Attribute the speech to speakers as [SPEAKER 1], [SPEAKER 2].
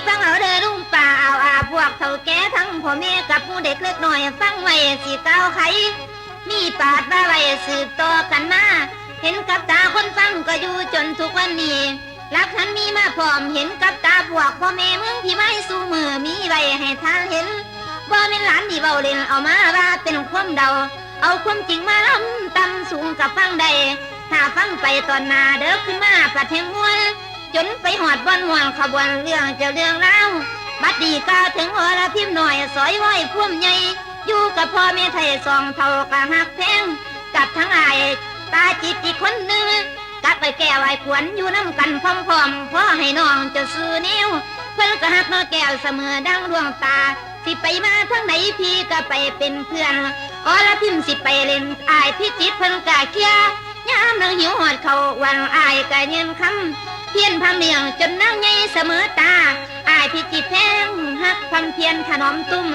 [SPEAKER 1] ฟังเอาเด้อลุงป่าเอาพวกเฒ่าแก่ทั้งพ่อแม่กับผู้เด็กเล็กน้อยฟังไว้สิก้าวไขมีปาดว่าไว้สืบต่อกันมาเห็นกับตาคนฟังก็อยู่จนทุกวันนี้หลักฐานมีมาพร้อมเห็นกับตาพวกพ่อแม่มึงที่ไว้สู่มือมีไว้ให้ท่านเห็นบ่แม่นหลานที่เว้าเล่นเอามาว่าเป็นความเดาเอาความจริงมาล้ำต่ำสูงกับฟังได้ถ้าฟังไปตอนหน้าเด้อขึ้นมาปัดแห่งมวลจนไปหอดบอนม่วงขบวนเรื่องเจ้าเรื่องราวบัดดีกาถึงอรพิมพ์หน่อยสอยไว้พุ่มใหญ่อยู่กับพ่อแม่ไทยสองเท่ากะหักแพงกับทั้งอายตาจิตอีกคนหนึ่งกับไปแก้วไอ้ขวัญอยู่น้ำกันพร้อมๆพ่อให้น้องจะซื้อนิ้วเพิ่นก็หักน้อแก้วเสมอดังดวงตาสิไปมาทั้งไหนพี่ก็ไปเป็นเพื่อนอรพิมพ์สิไปเล่นอายพี่จิตเพิ่นกะเคียยามนางหิวหอดเขาวันอายกะเย็นคำเพียนพำเลียงจนนางใหญ่เสมอตาอายพี่จิตแพงหักพำเพียนถนอมตุ้ม